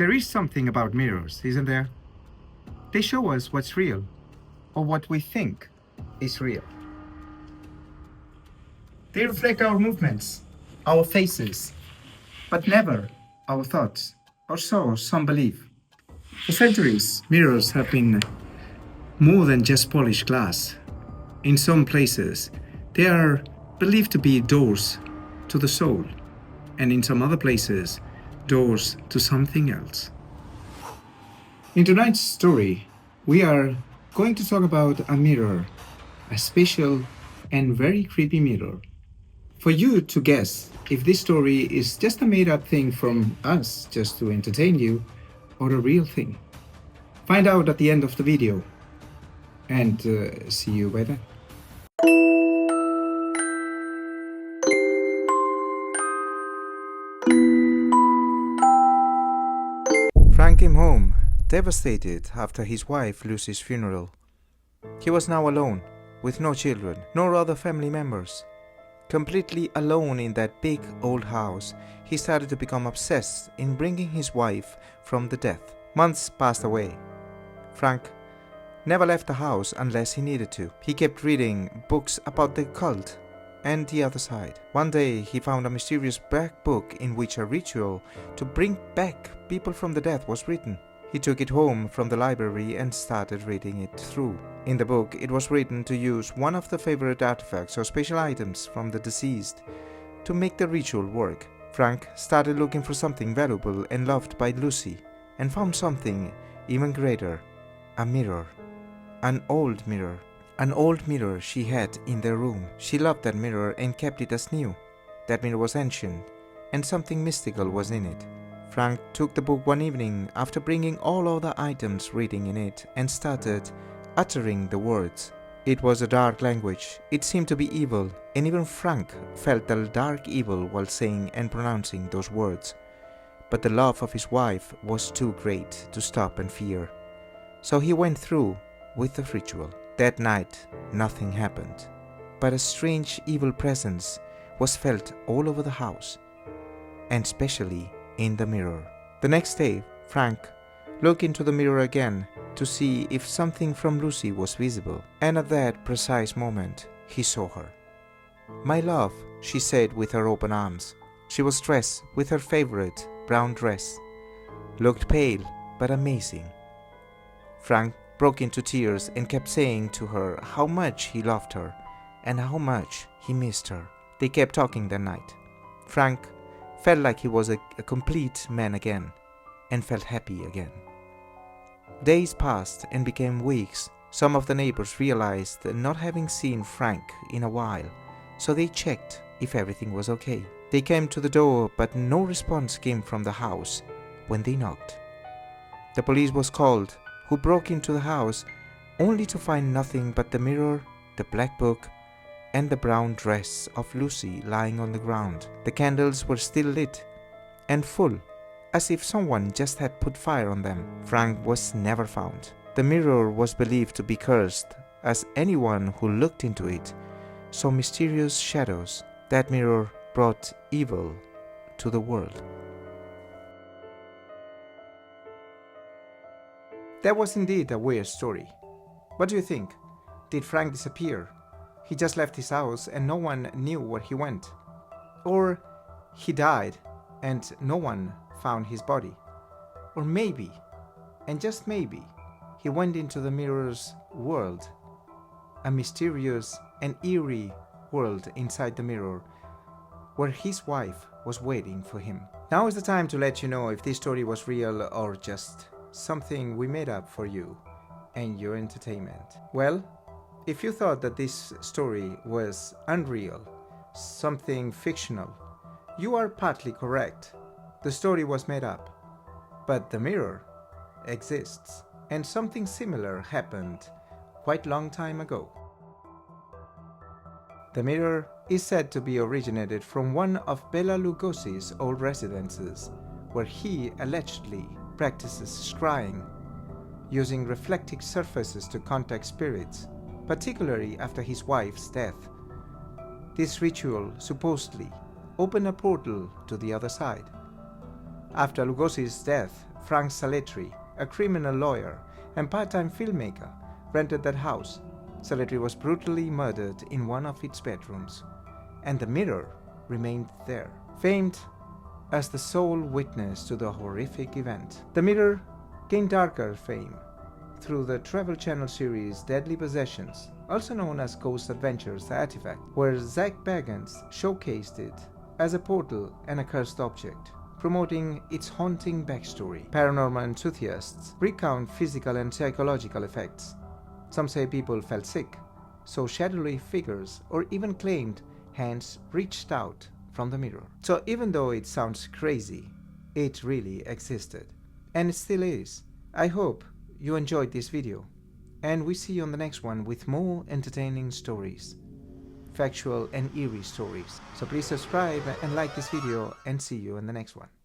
There is something about mirrors, isn't there? They show us what's real, or what we think is real. They reflect our movements, our faces, but never our thoughts, or so some believe. For centuries, mirrors have been more than just polished glass. In some places, they are believed to be doors to the soul, and in some other places, doors to something else. In tonight's story, we are going to talk about a mirror, a special and very creepy mirror. For you to guess if this story is just a made up thing from us just to entertain you or a real thing. Find out at the end of the video and see you by then. Frank came home, devastated after his wife Lucy's funeral. He was now alone, with no children, nor other family members. Completely alone in that big old house, he started to become obsessed in bringing his wife from the death. Months passed away. Frank never left the house unless he needed to. He kept reading books about the occult and the other side. One day he found a mysterious black book in which a ritual to bring back people from the dead was written. He took it home from the library and started reading it through. In the book, it was written to use one of the favorite artifacts or special items from the deceased to make the ritual work. Frank started looking for something valuable and loved by Lucy and found something even greater, a mirror. An old mirror. An old mirror she had in their room. She loved that mirror and kept it as new. That mirror was ancient, and something mystical was in it. Frank took the book one evening after bringing all other items reading in it and started uttering the words. It was a dark language. It seemed to be evil, and even Frank felt the dark evil while saying and pronouncing those words. But the love of his wife was too great to stop and fear. So he went through with the ritual. That night, nothing happened, but a strange evil presence was felt all over the house, and especially in the mirror. The next day, Frank looked into the mirror again to see if something from Lucy was visible, and at that precise moment, he saw her. "My love," she said with her open arms. She was dressed with her favorite brown dress, looked pale but amazing. Frank broke into tears and kept saying to her how much he loved her and how much he missed her. They kept talking that night. Frank felt like he was a complete man again and felt happy again. Days passed and became weeks. Some of the neighbors realized not having seen Frank in a while, so they checked if everything was okay. They came to the door, but no response came from the house when they knocked. The police was called, who broke into the house only to find nothing but the mirror, the black book, and the brown dress of Lucy lying on the ground. The candles were still lit and full, as if someone just had put fire on them. Frank was never found. The mirror was believed to be cursed, as anyone who looked into it saw mysterious shadows. That mirror brought evil to the world. That was indeed a weird story. What do you think? Did Frank disappear? He just left his house and no one knew where he went. Or he died and no one found his body. Or maybe, and just maybe, he went into the mirror's world, a mysterious and eerie world inside the mirror where his wife was waiting for him. Now is the time to let you know if this story was real or just something we made up for you and your entertainment. Well, if you thought that this story was unreal, something fictional, you are partly correct. The story was made up, but the mirror exists, and something similar happened quite long time ago. The mirror is said to be originated from one of Bela Lugosi's old residences, where he allegedly practices scrying, using reflective surfaces to contact spirits, particularly after his wife's death. This ritual supposedly opened a portal to the other side. After Lugosi's death, Frank Saletri, a criminal lawyer and part-time filmmaker, rented that house. Saletri was brutally murdered in one of its bedrooms, and the mirror remained there, famed as the sole witness to the horrific event. The mirror gained darker fame through the Travel Channel series Deadly Possessions, also known as Ghost Adventures: The Artifact, where Zach Bagans showcased it as a portal and a cursed object, promoting its haunting backstory. Paranormal enthusiasts recount physical and psychological effects. Some say people felt sick, saw shadowy figures, or even claimed hands reached out from the mirror. So even though it sounds crazy, it really existed. And it still is. I hope you enjoyed this video, and we see you on the next one with more entertaining stories, factual and eerie stories. So please subscribe and like this video, and see you in the next one.